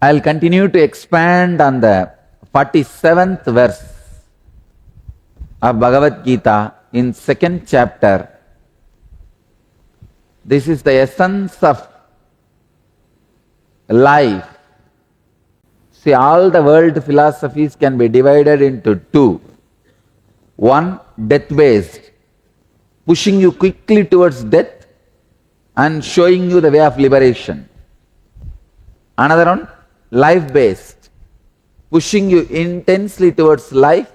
I'll continue to expand on the 47th verse of Bhagavad Gita in 2nd chapter. This is the essence of life. See, all the world philosophies can be divided into two. One, death-based, pushing you quickly towards death and showing you the way of liberation. Another one, life-based, pushing you intensely towards life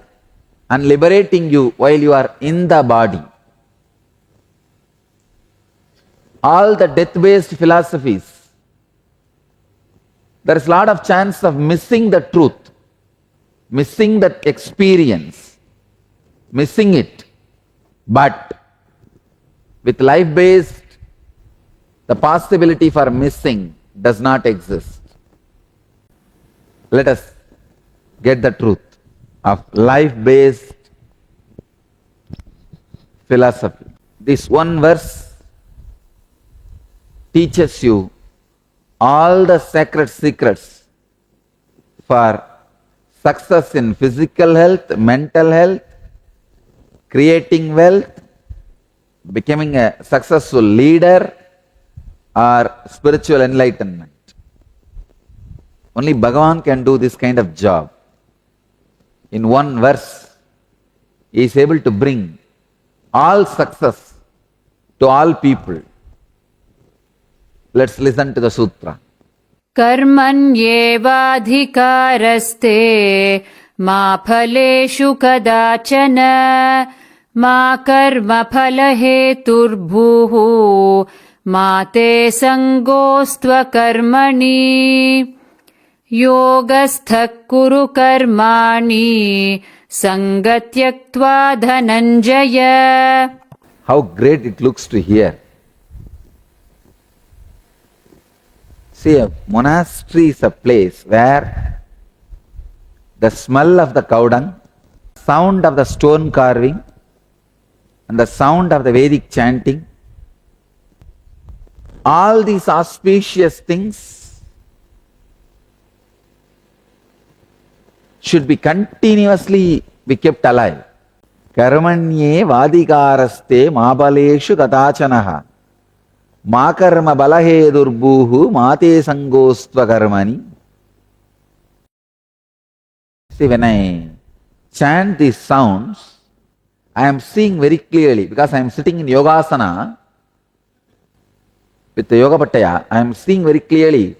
and liberating you while you are in the body. All the death-based philosophies, there is a lot of chance of missing the truth, missing that experience, missing it. But with life-based, the possibility for missing does not exist. Let us get the truth of life-based philosophy. This one verse teaches you all the sacred secrets for success in physical health, mental health, creating wealth, becoming a successful leader, or spiritual enlightenment. Only Bhagavan can do this kind of job. In one verse, he is able to bring all success to all people. Let's listen to the sutra. Karmanyevadhikaraste ma phaleshu kadachana ma karma phalaheturbhuhu ma te sangostva karmani yogasthak kuru karmani sangatyaktva dhananjaya. How great it looks to hear. See, a monastery is a place where the smell of the cow dung, sound of the stone carving, and the sound of the Vedic chanting, all these auspicious things should be continuously be kept alive. Karmanye vadikaraste mabaleshu katachanaha ma karma balahedurbuhu mate sangostva karmani. See, when I chant these sounds, I am seeing very clearly, because I am sitting in yogasana with the yoga pattaya, I am seeing very clearly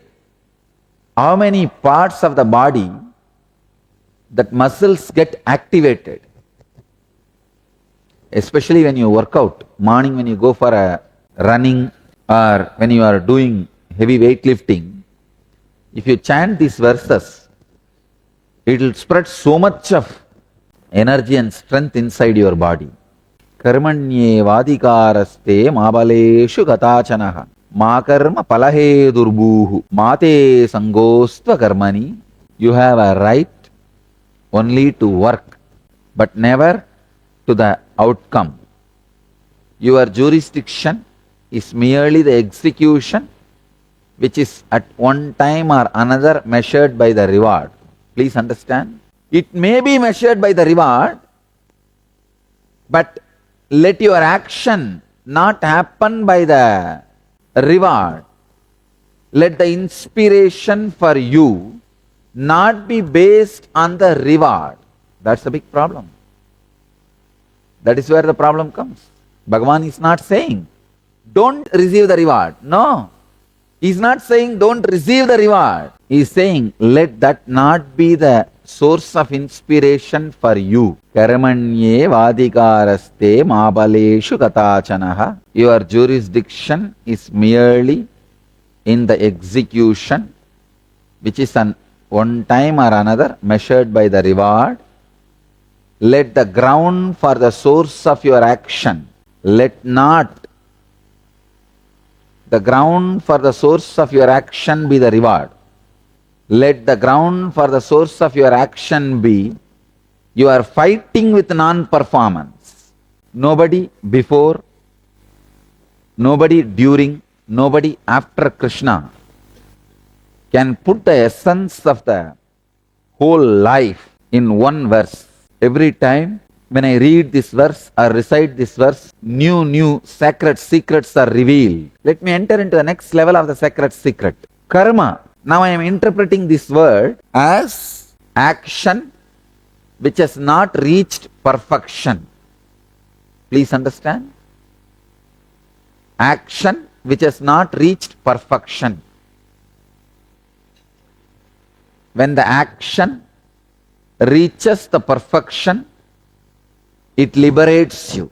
how many parts of the body that muscles get activated. Especially when you work out, morning when you go for a running or when you are doing heavy weightlifting, if you chant these verses, it will spread so much of energy and strength inside your body. Karmanye vadikaraste mabaleshu katachanaha ma karma palahedurbuhu mate sangostva karmani. You have a right only to work, but never to the outcome. Your jurisdiction is merely the execution, which is at one time or another measured by the reward. Please understand. It may be measured by the reward, but let your action not happen by the reward. Let the inspiration for you not be based on the reward. That's the big problem. That is where the problem comes. Bhagavan is not saying, don't receive the reward. No. He is not saying, don't receive the reward. He is saying, let that not be the source of inspiration for you. Karmanye vadikaraste mabaleshu katachanaha. Your jurisdiction is merely in the execution, which is an one time or another measured by the reward. Let the ground for the source of your action, let not the ground for the source of your action be the reward. Let the ground for the source of your action be you are fighting with non-performance. Nobody before, nobody during, nobody after Krishna can put the essence of the whole life in one verse. Every time when I read this verse or recite this verse, new sacred secrets are revealed. Let me enter into the next level of the sacred secret. Karma. Now I am interpreting this word as action which has not reached perfection. Please understand? Action which has not reached perfection. When the action reaches the perfection, it liberates you.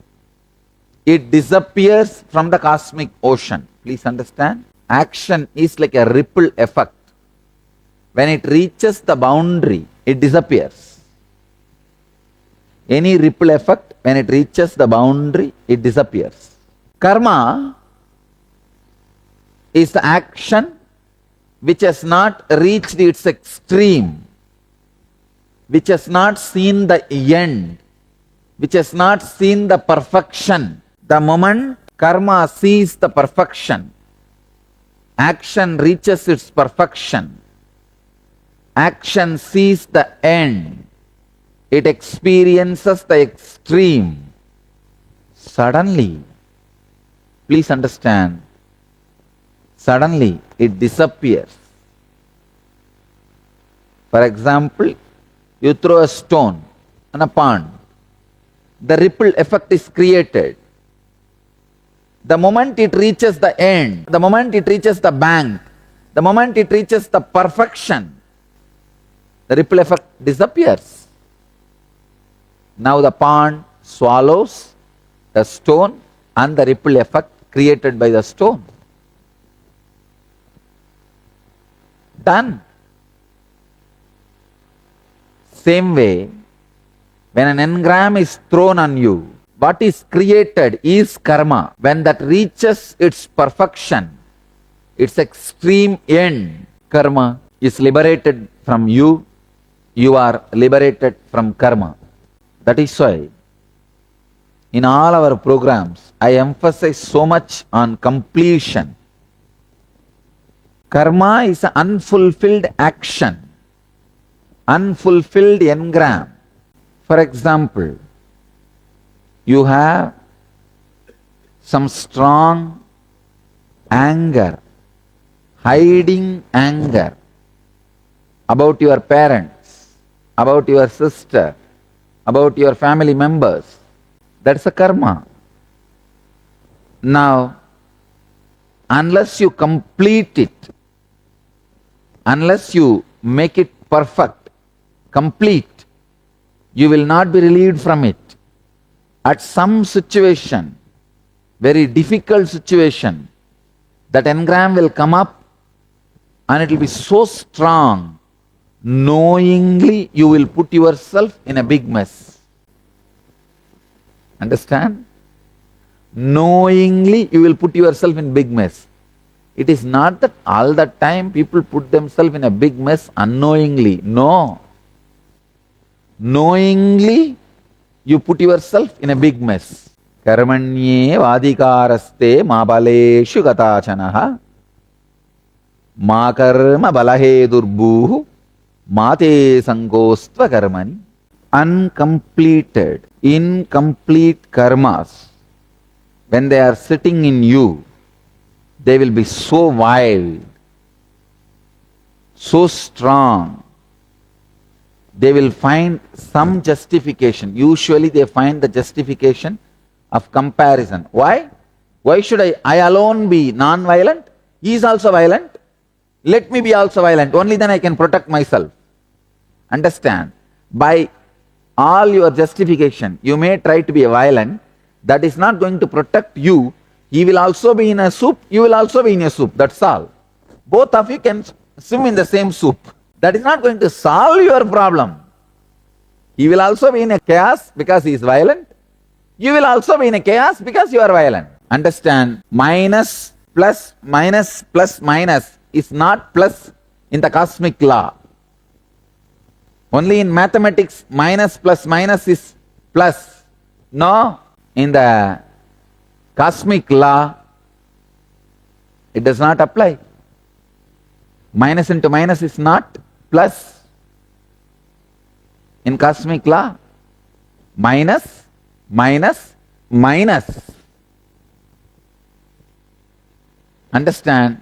It disappears from the cosmic ocean. Please understand? Action is like a ripple effect. When it reaches the boundary, it disappears. Any ripple effect, when it reaches the boundary, it disappears. Karma is the action which has not reached its extreme, which has not seen the end, which has not seen the perfection. The moment karma sees the perfection, action reaches its perfection, action sees the end, it experiences the extreme. Suddenly, please understand, suddenly it disappears. For example, you throw a stone in a pond. The ripple effect is created. The moment it reaches the end, the moment it reaches the bank, the moment it reaches the perfection, the ripple effect disappears. Now the pond swallows the stone and the ripple effect created by the stone. Done. Same way, when an engram is thrown on you, what is created is karma. When that reaches its perfection, its extreme end, karma is liberated from you, you are liberated from karma. That is why in all our programs, I emphasize so much on completion. Karma is an unfulfilled action, unfulfilled engram. For example, you have some strong anger, hiding anger about your parents, about your sister, about your family members. That's a karma. Now, unless you complete it, unless you make it perfect, complete, you will not be relieved from it. At some situation, very difficult situation, that engram will come up and it will be so strong, knowingly you will put yourself in a big mess. Understand? Knowingly you will put yourself in big mess. It is not that all the time people put themselves in a big mess unknowingly. No. Knowingly you put yourself in a big mess. Karmanye vadikaraste ma baleshu gatachanaha ma karma balahe durbuhu mate sangostva karmani. Uncompleted, incomplete karmas, when they are sitting in you, they will be so wild, so strong. They will find some justification. Usually they find the justification of comparison. Why? Why should I alone be non-violent? He is also violent. Let me be also violent. Only then I can protect myself. Understand? By all your justification, you may try to be violent. That is not going to protect you. He will also be in a soup, you will also be in a soup. That's all. Both of you can swim in the same soup. That is not going to solve your problem. He will also be in a chaos because he is violent. You will also be in a chaos because you are violent. Understand? Minus, plus, minus, plus, minus is not plus in the cosmic law. Only in mathematics, minus plus minus is plus. No, in the cosmic law, it does not apply. Minus into minus is not plus. In cosmic law, minus, minus, minus. Understand?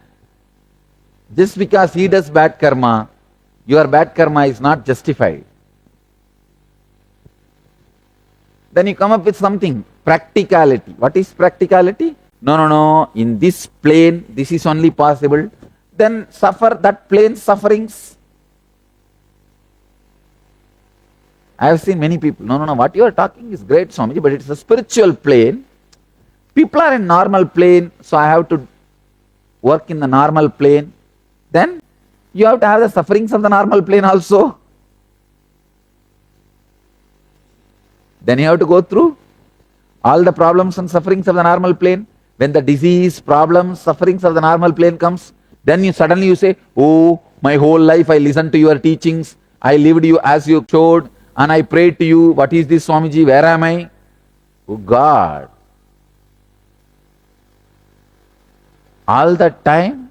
Just because he does bad karma, your bad karma is not justified. Then you come up with something, practicality. What is practicality? No, in this plane, this is only possible. Then suffer that plane's sufferings. I have seen many people, no, what you are talking is great, Swamiji, but it's a spiritual plane. People are in normal plane, so I have to work in the normal plane. Then you have to have the sufferings of the normal plane also. Then you have to go through all the problems and sufferings of the normal plane. When the disease, problems, sufferings of the normal plane comes, then you suddenly say, oh, my whole life I listened to your teachings, I lived you as you showed, and I prayed to you, what is this, Swamiji, where am I? Oh God. All that time,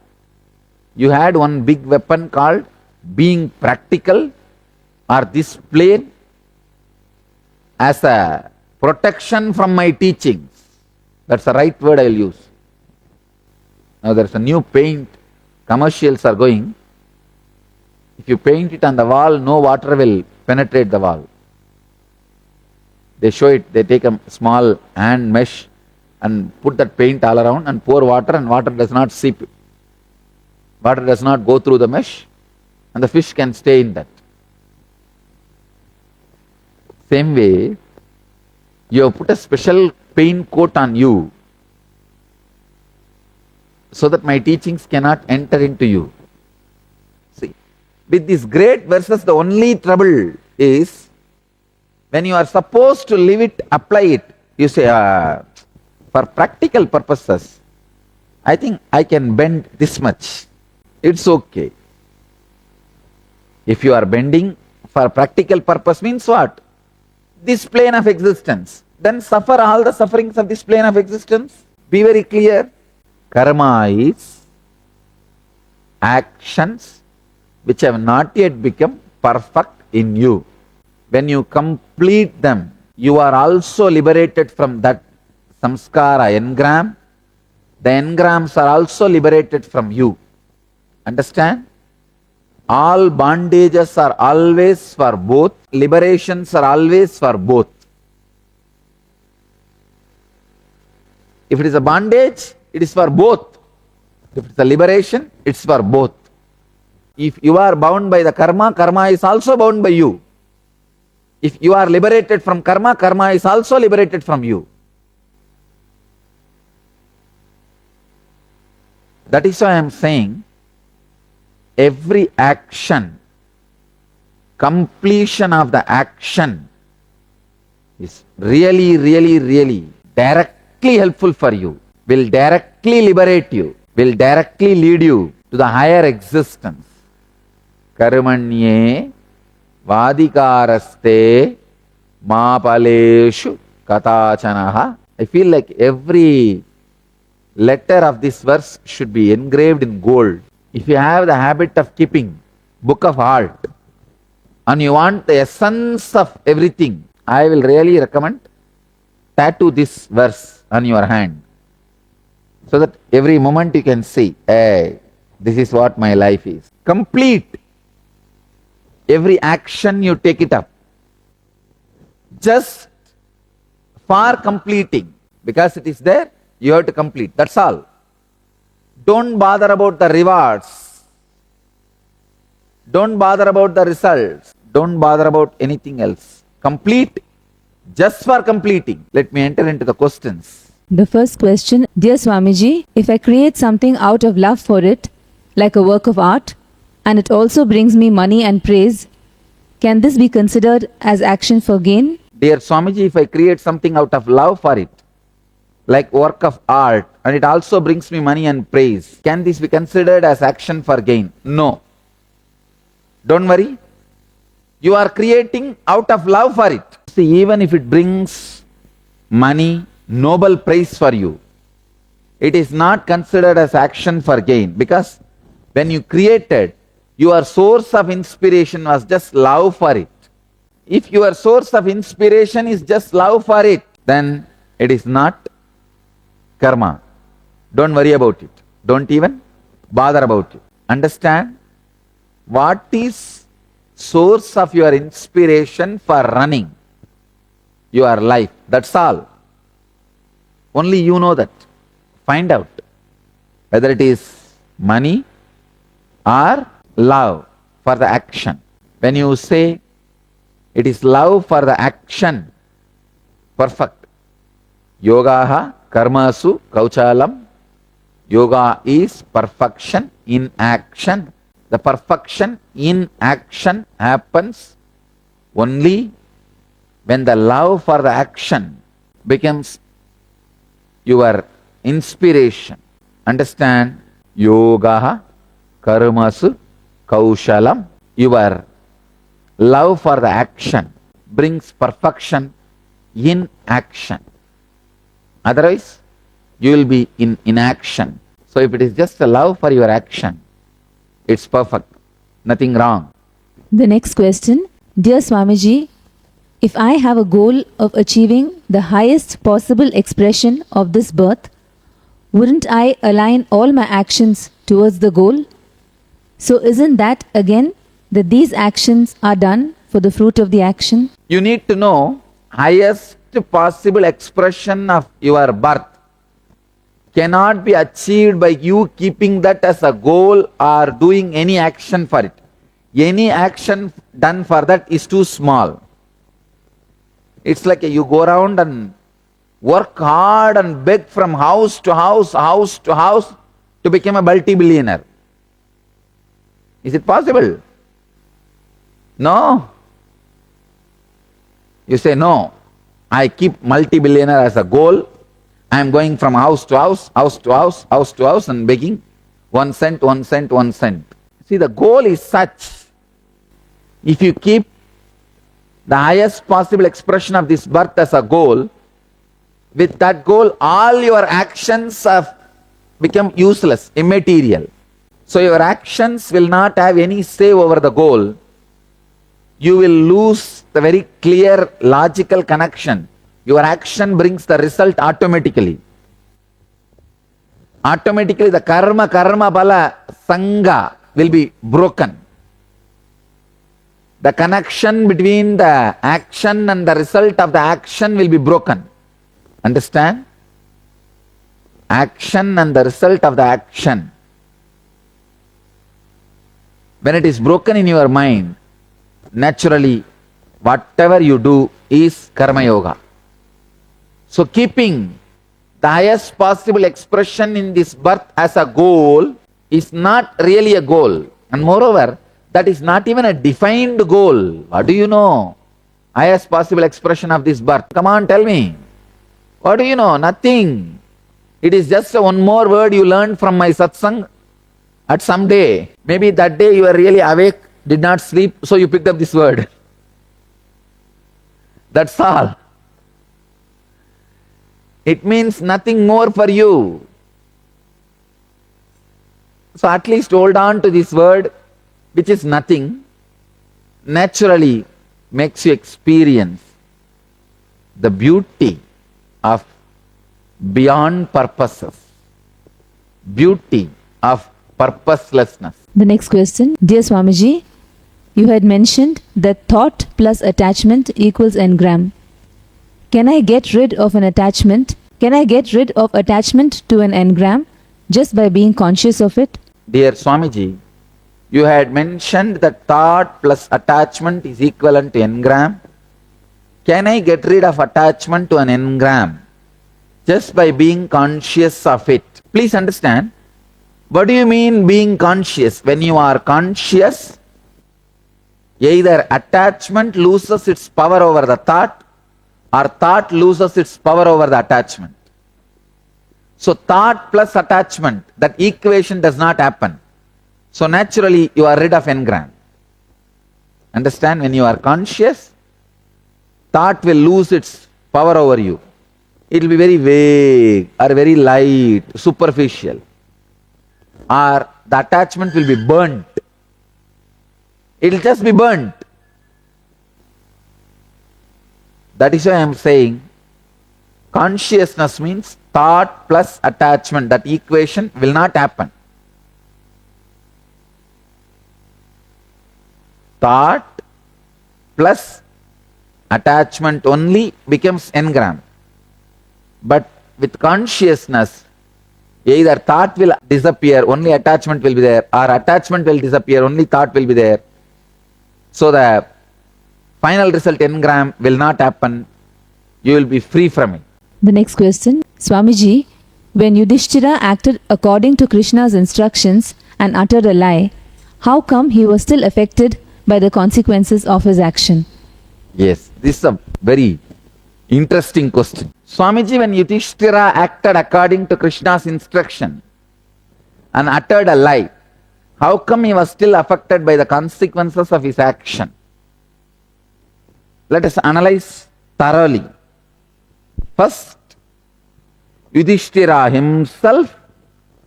you had one big weapon called being practical, or this plane as a protection from my teachings. That's the right word I'll use. Now there's a new paint, commercials are going. If you paint it on the wall, no water will penetrate the wall. They show it, they take a small hand mesh and put that paint all around and pour water, and water does not seep. Water does not go through the mesh, and the fish can stay in that. Same way, you have put a special paint coat on you so that my teachings cannot enter into you. See, with this great verses, the only trouble is when you are supposed to live it, apply it, you say, for practical purposes, I think I can bend this much. It's okay. If you are bending for practical purpose means what? This plane of existence. Then suffer all the sufferings of this plane of existence. Be very clear. Karma is actions which have not yet become perfect in you. When you complete them, you are also liberated from that samskara engram. The engrams are also liberated from you. Understand? All bondages are always for both. Liberations are always for both. If it is a bondage, it is for both. If it is a liberation, it's for both. If you are bound by the karma, karma is also bound by you. If you are liberated from karma, karma is also liberated from you. That is why I am saying, every action, completion of the action is really directly helpful for you, will directly liberate you, will directly lead you to the higher existence. Karmanye vadikaraste mapaleshu katachanaha. I feel like every letter of this verse should be engraved in gold. If you have the habit of keeping book of art and you want the essence of everything, I will really recommend tattoo this verse on your hand so that every moment you can see, hey, this is what my life is. Complete every action you take it up. Just for completing, because it is there, you have to complete. That's all. Don't bother about the rewards. Don't bother about the results. Don't bother about anything else. Complete just for completing. Let me enter into the questions. The first question, Dear Swamiji, if I create something out of love for it, like a work of art, and it also brings me money and praise, can this be considered as action for gain? Dear Swamiji, if I create something out of love for it, like work of art, and it also brings me money and praise, can this be considered as action for gain? No. Don't worry. You are creating out of love for it. See, even if it brings money, noble praise for you, it is not considered as action for gain, because When you created, your source of inspiration was just love for it. If your source of inspiration is just love for it, then it is not karma. Don't worry about it. Don't even bother about it. Understand what is source of your inspiration for running your life. That's all. Only you know that. Find out whether it is money or love for the action. When you say it is love for the action, perfect. Yogaha karmasu kauchalam. Yoga is perfection in action. The perfection in action happens only when the love for the action becomes your inspiration. Understand? Yoga karmasu kaushalam. Your love for the action brings perfection in action. Otherwise, you will be in inaction. So if it is just a love for your action, it's perfect. Nothing wrong. The next question. Dear Swamiji, if I have a goal of achieving the highest possible expression of this birth, wouldn't I align all my actions towards the goal? So isn't that again that these actions are done for the fruit of the action? You need to know highest possible expression of your birth cannot be achieved by you keeping that as a goal or doing any action for it. Any action done for that is too small. It's like you go around and work hard and beg from house to house to become a multi-billionaire. Is it possible? No. You say, no, I keep multi-billionaire as a goal. I am going from house to house and begging 1 cent, 1 cent, 1 cent. See, the goal is such. If you keep the highest possible expression of this birth as a goal, with that goal, all your actions have become useless, immaterial. So your actions will not have any say over the goal. You will lose the very clear logical connection. Your action brings the result automatically. Automatically the karma bala sangha will be broken. The connection between the action and the result of the action will be broken. Understand? Action and the result of the action. When it is broken in your mind, naturally, whatever you do is Karma Yoga. So keeping the highest possible expression in this birth as a goal is not really a goal. And moreover, that is not even a defined goal. What do you know? Highest possible expression of this birth. Come on, tell me. What do you know? Nothing. It is just one more word you learned from my satsang at some day. Maybe that day you were really awake, did not sleep, so you picked up this word. That's all. It means nothing more for you. So at least hold on to this word, which is nothing, naturally makes you experience the beauty of beyond purposes, beauty of purposelessness. The next question. Dear Swamiji, you had mentioned that thought plus attachment equals engram. Can I get rid of an attachment? Can I get rid of attachment to an engram just by being conscious of it? Dear Swamiji, you had mentioned that thought plus attachment is equivalent to engram. Can I get rid of attachment to an engram just by being conscious of it? Please understand, what do you mean being conscious? When you are conscious, either attachment loses its power over the thought or thought loses its power over the attachment. So thought plus attachment, that equation does not happen. So naturally you are rid of engram. Understand? When you are conscious, thought will lose its power over you. It will be very vague or very light, superficial. Or the attachment will be burnt. It will just be burnt. That is why I am saying consciousness means thought plus attachment. That equation will not happen. Thought plus attachment only becomes engram. But with consciousness, either thought will disappear, only attachment will be there, or attachment will disappear, only thought will be there. So the final result engram will not happen. You will be free from it. The next question, Swamiji, when Yudhishthira acted according to Krishna's instructions and uttered a lie, how come he was still affected by the consequences of his action? Yes, this is a very interesting question. Swamiji, when Yudhishthira acted according to Krishna's instruction and uttered a lie, how come he was still affected by the consequences of his action? Let us analyze thoroughly. First, Yudhishthira himself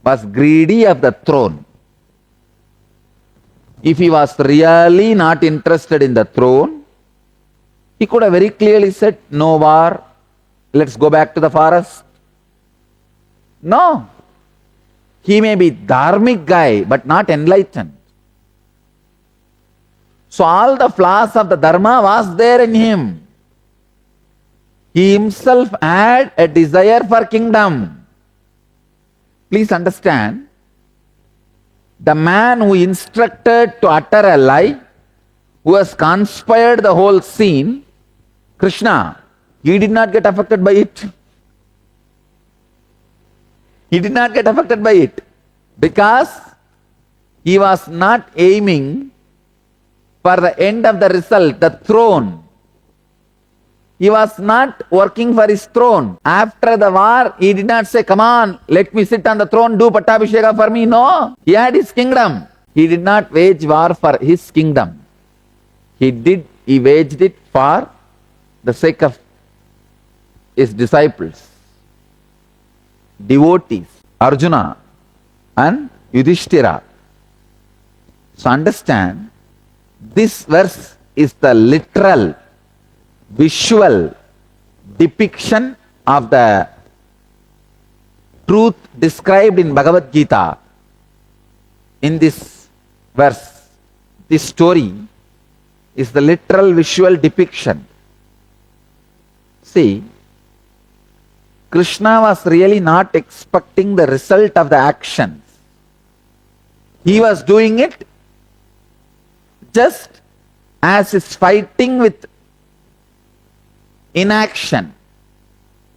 was greedy of the throne. If he was really not interested in the throne, he could have very clearly said, no war, let's go back to the forest. No. He may be dharmic guy, but not enlightened. So all the flaws of the dharma was there in him. He himself had a desire for kingdom. Please understand, the man who instructed to utter a lie, who has conspired the whole scene, Krishna, he did not get affected by it. He did not get affected by it because he was not aiming for the end of the result, the throne. He was not working for his throne. After the war, he did not say, come on, let me sit on the throne, do Pattabhisheka for me. No, he had his kingdom. He did not wage war for his kingdom. He waged it for the sake of his disciples, devotees, Arjuna and Yudhishthira. So understand, this verse is the literal, visual depiction of the truth described in Bhagavad Gita. In this verse, this story is the literal visual depiction. See, Krishna was really not expecting the result of the actions. He was doing it just as is fighting with inaction.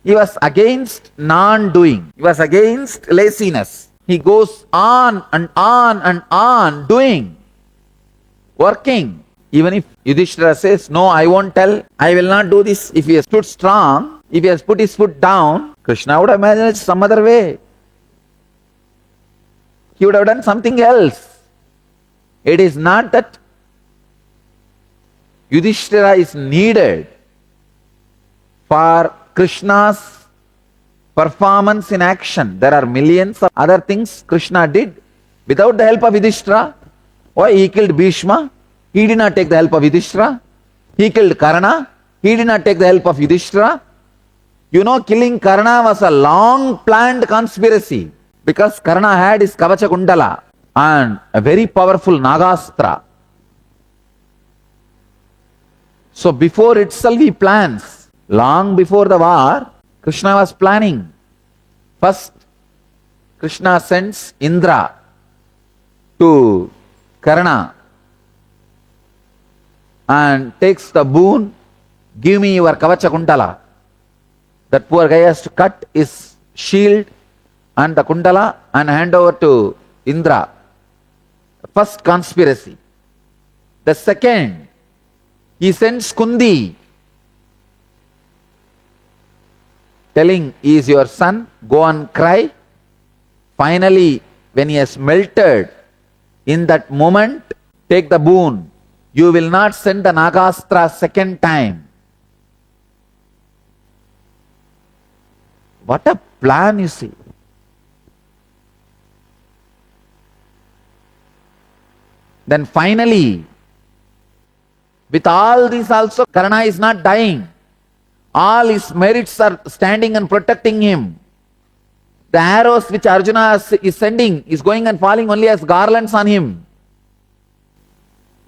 He was against non-doing. He was against laziness. He goes on and on and on doing, working. Even if Yudhishthira says, no, I won't tell, I will not do this. If he has stood strong, if he has put his foot down, Krishna would have managed some other way. He would have done something else. It is not that Yudhishthira is needed for Krishna's performance in action. There are millions of other things Krishna did without the help of Yudhishthira. Why? He killed Bhishma. He did not take the help of Yudhishthira. He killed Karna. He did not take the help of Yudhishthira. You know, killing Karna was a long planned conspiracy because Karna had his Kavacha Kundala and a very powerful Nagastra. So before itself he plans. Long before the war, Krishna was planning. First, Krishna sends Indra to Karna and takes the boon, give me your Kavacha Kundala. That poor guy has to cut his shield and the Kundala and hand over to Indra. First conspiracy. The second, he sends Kundi, telling, he is your son, go and cry. Finally, when he has melted, in that moment, take the boon. You will not send the Nagastra second time. What a plan, you see. Then finally, with all this also, Karna is not dying. All his merits are standing and protecting him. The arrows which Arjuna is sending is going and falling only as garlands on him.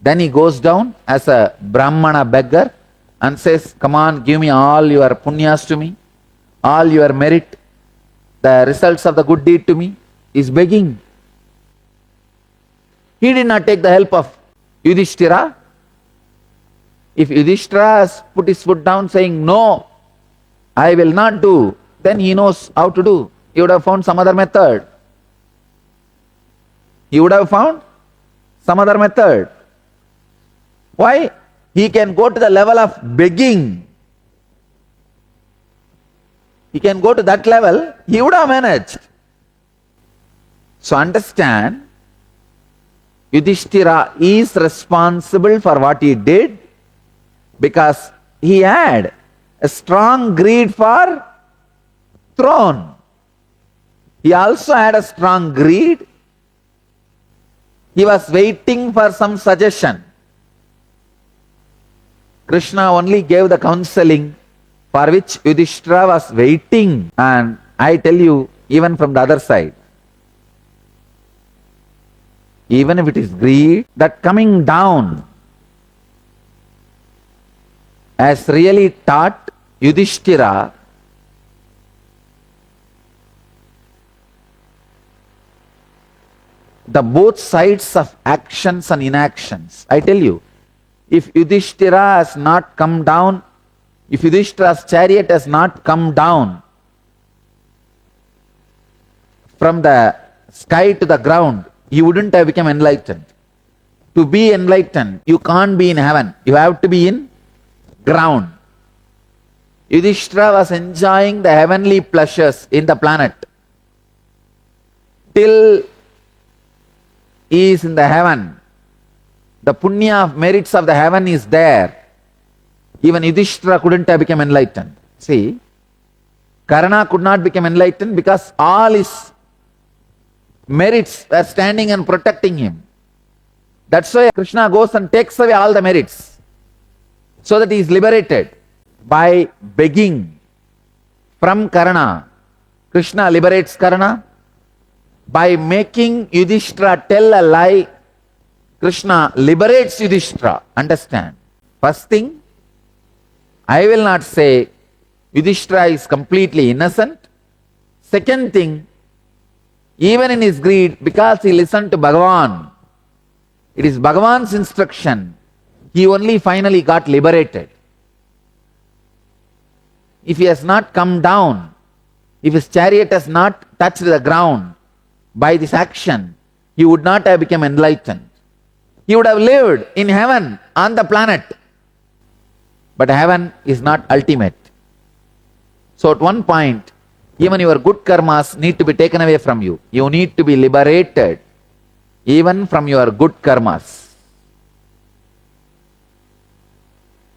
Then he goes down as a Brahmana beggar and says, come on, give me all your punyas to me, all your merit, the results of the good deed to me. He is begging. He did not take the help of Yudhishthira. If Yudhishthira has put his foot down saying, no, I will not do, then he knows how to do. He would have found some other method. He would have found some other method. Why? He can go to the level of begging. He can go to that level, he would have managed. So understand, Yudhishthira is responsible for what he did because he had a strong greed for throne. He also had a strong greed. He was waiting for some suggestion. Krishna only gave the counseling for which Yudhishthira was waiting. And I tell you, even from the other side, even if it is greed, that coming down has really taught Yudhishthira the both sides of actions and inactions. I tell you, if Yudhishthira has not come down, if Yudhishthira's chariot has not come down from the sky to the ground, he wouldn't have become enlightened. To be enlightened, you can't be in heaven. You have to be in ground. Yudhishthira was enjoying the heavenly pleasures in the planet. Till he is in the heaven, the punya of merits of the heaven is there. Even Yudhishthira couldn't have become enlightened. See, Karna could not become enlightened because all his merits were standing and protecting him. That's why Krishna goes and takes away all the merits so that he is liberated. By begging from Karna, Krishna liberates Karna. By making Yudhishthira tell a lie, Krishna liberates Yudhishthira. Understand? First thing, I will not say Yudhishthira is completely innocent. Second thing, even in his greed, because he listened to Bhagavan, it is Bhagavan's instruction, he only finally got liberated. If he has not come down, if his chariot has not touched the ground by this action, he would not have become enlightened. He would have lived in heaven on the planet. But heaven is not ultimate. So at one point, even your good karmas need to be taken away from you. You need to be liberated even from your good karmas.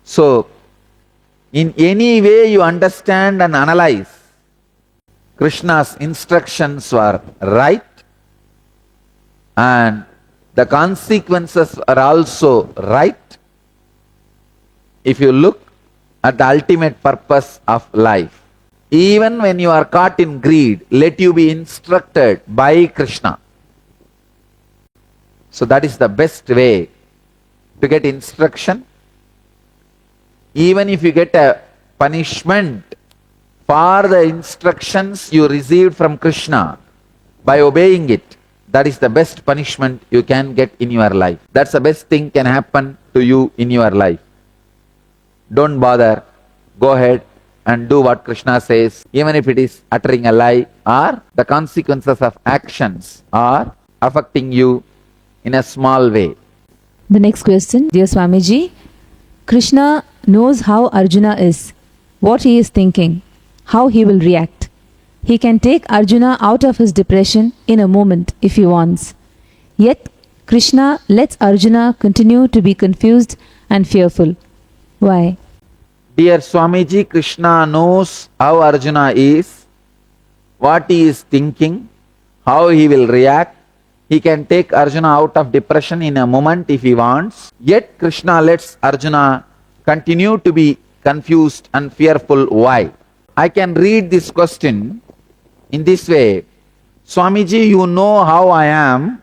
So, in any way you understand and analyze, Krishna's instructions were right and the consequences are also right. If you look at the ultimate purpose of life, even when you are caught in greed, let you be instructed by Krishna. So that is the best way to get instruction. Even if you get a punishment for the instructions you received from Krishna, by obeying it, that is the best punishment you can get in your life. That's the best thing can happen to you in your life. Don't bother. Go ahead and do what Krishna says, even if it is uttering a lie or the consequences of actions are affecting you in a small way. The next question, dear Swamiji, Krishna knows how Arjuna is, what he is thinking, how he will react. He can take Arjuna out of his depression in a moment if he wants. Yet, Krishna lets Arjuna continue to be confused and fearful. Why? Dear Swamiji, Krishna knows how Arjuna is, what he is thinking, how he will react, He can take Arjuna out of depression in a moment if he wants. Yet Krishna lets Arjuna continue to be confused and fearful. Why? I can read this question in this way. Swamiji, you know how I am,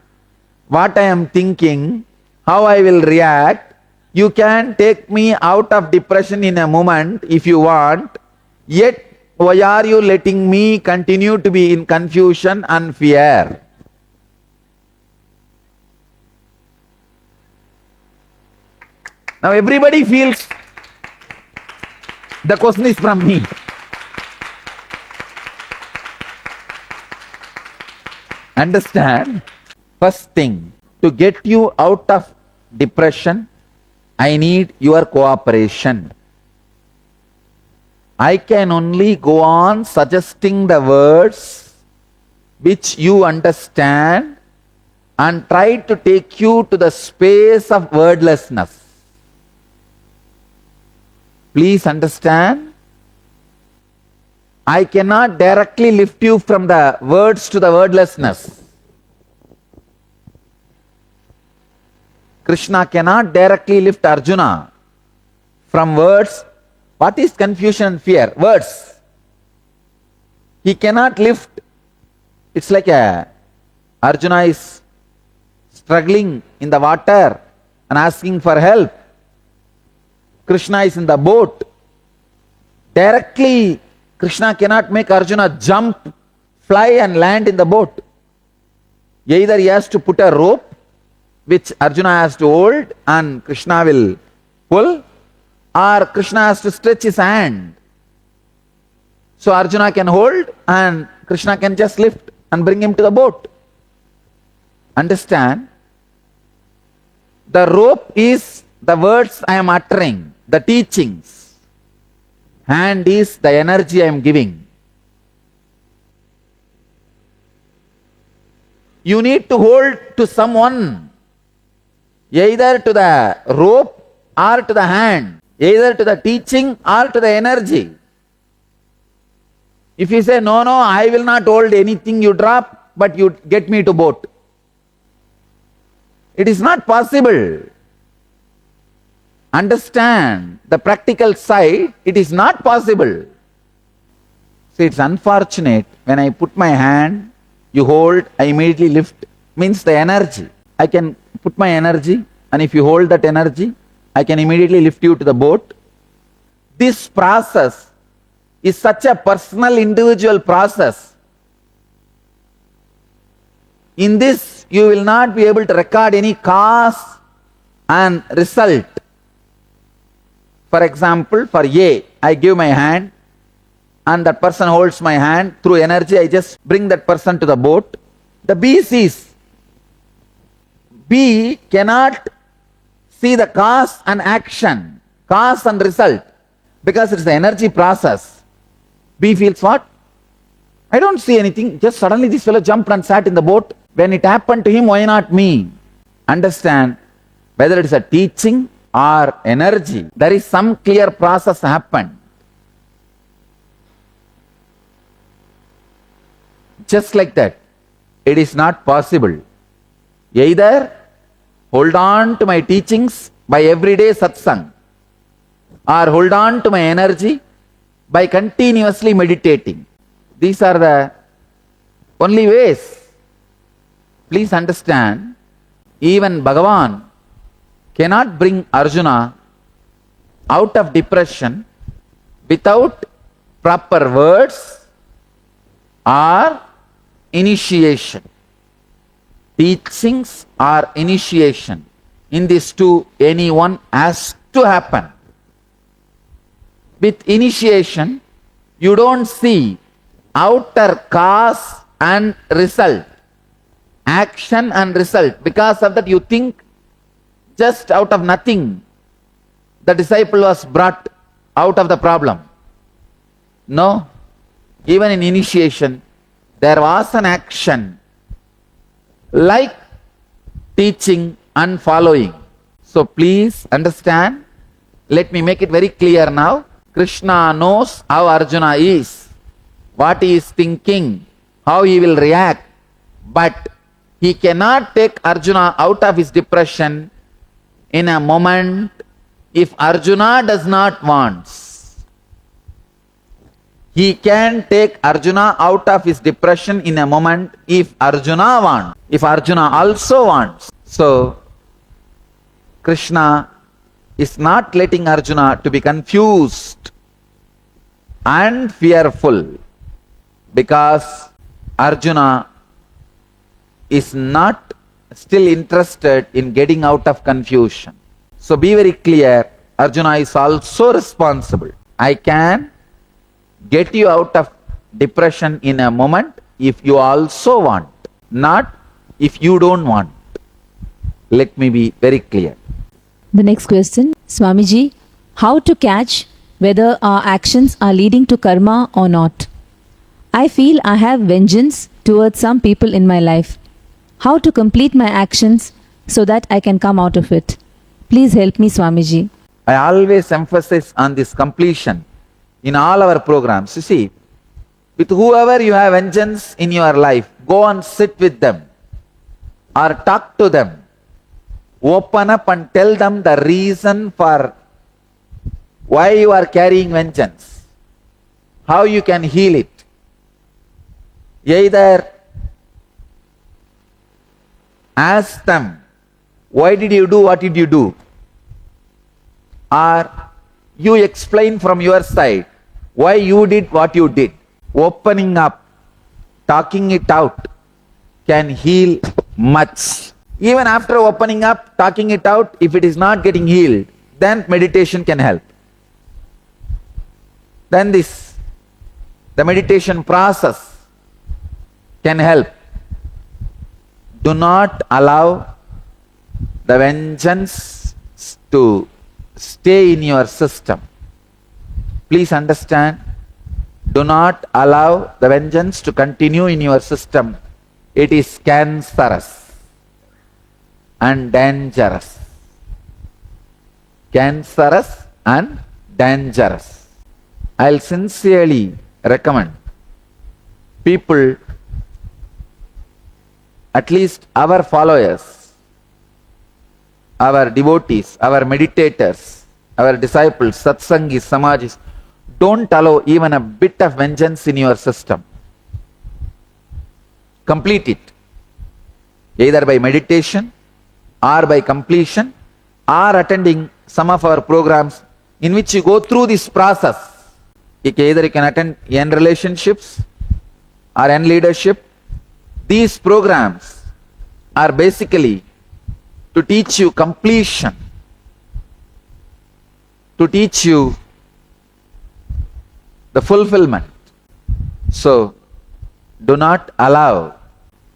what I am thinking, how I will react. You can take me out of depression in a moment if you want. Yet why are you letting me continue to be in confusion and fear? Now everybody feels the question is from me. Understand? First thing, to get you out of depression, I need your cooperation. I can only go on suggesting the words which you understand and try to take you to the space of wordlessness. Please understand, I cannot directly lift you from the words to the wordlessness. Krishna cannot directly lift Arjuna from words. What is confusion and fear? Words. He cannot lift. It's like Arjuna is struggling in the water and asking for help. Krishna is in the boat. Directly, Krishna cannot make Arjuna jump, fly and land in the boat. Either he has to put a rope which Arjuna has to hold and Krishna will pull, or Krishna has to stretch his hand. So Arjuna can hold and Krishna can just lift and bring him to the boat. Understand? The rope is the words I am uttering, the teachings. Hand is the energy I am giving. You need to hold to someone, either to the rope or to the hand, either to the teaching or to the energy. If you say, no, I will not hold anything you drop, but you get me to boat. It is not possible. Understand the practical side, it is not possible. See, it's unfortunate when I put my hand, you hold, I immediately lift, means the energy. I can put my energy, and if you hold that energy, I can immediately lift you to the boat. This process is such a personal, individual process. In this, you will not be able to record any cause and result. For example, for A, I give my hand and that person holds my hand. Through energy, I just bring that person to the boat. The B sees. B cannot see the cause and action, cause and result, because it's the energy process. B feels what? I don't see anything. Just suddenly this fellow jumped and sat in the boat. When it happened to him, why not me? Understand, whether it is a teaching or energy, there is some clear process happened. Just like that, it is not possible. Either hold on to my teachings by everyday satsang, or hold on to my energy by continuously meditating. These are the only ways. Please understand, even Bhagavan cannot bring Arjuna out of depression without proper words or initiation. Teachings or initiation. In these two, anyone has to happen. With initiation, you don't see outer cause and result, action and result. Because of that, you think just out of nothing, the disciple was brought out of the problem. No, even in initiation, there was an action like teaching and following. So please understand, let me make it very clear now. Krishna knows how Arjuna is, what he is thinking, how he will react, but He cannot take Arjuna out of his depression in a moment if Arjuna does not want. He can take Arjuna out of his depression in a moment if Arjuna wants, if Arjuna also wants. So, Krishna is not letting Arjuna to be confused and fearful because Arjuna is not still interested in getting out of confusion. So be very clear, Arjuna is also responsible. I can get you out of depression in a moment if you also want, not if you don't want. Let me be very clear. The next question, Swamiji, how to catch whether our actions are leading to karma or not? I feel I have vengeance towards some people in my life. How to complete my actions so that I can come out of it? Please help me, Swamiji. I always emphasize on this completion in all our programs. You see, with whoever you have vengeance in your life, go and sit with them or talk to them. Open up and tell them the reason for why you are carrying vengeance, how you can heal it. Either ask them, why did you do what did you do? Or you explain from your side why you did what you did. Opening up, talking it out can heal much. Even after opening up, talking it out, if it is not getting healed, then meditation can help. Then the meditation process can help. Do not allow the vengeance to stay in your system. Please understand, do not allow the vengeance to continue in your system. It is cancerous and dangerous. Cancerous and dangerous. I'll sincerely recommend people, at least our followers, our devotees, our meditators, our disciples, satsangis, samajis, don't allow even a bit of vengeance in your system. Complete it, either by meditation or by completion or attending some of our programs in which you go through this process. Either you can attend N relationships or N leadership. These programs are basically to teach you completion, to teach you the fulfillment. So, do not allow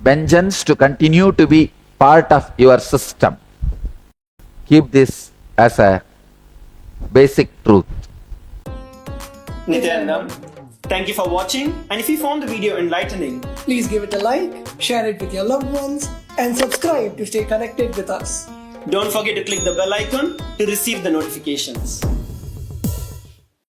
vengeance to continue to be part of your system. Keep this as a basic truth. Nithyanandam, thank you for watching, and if you found the video enlightening, please give it a like, share it with your loved ones, and subscribe to stay connected with us. don't forget to click the bell icon to receive the notifications.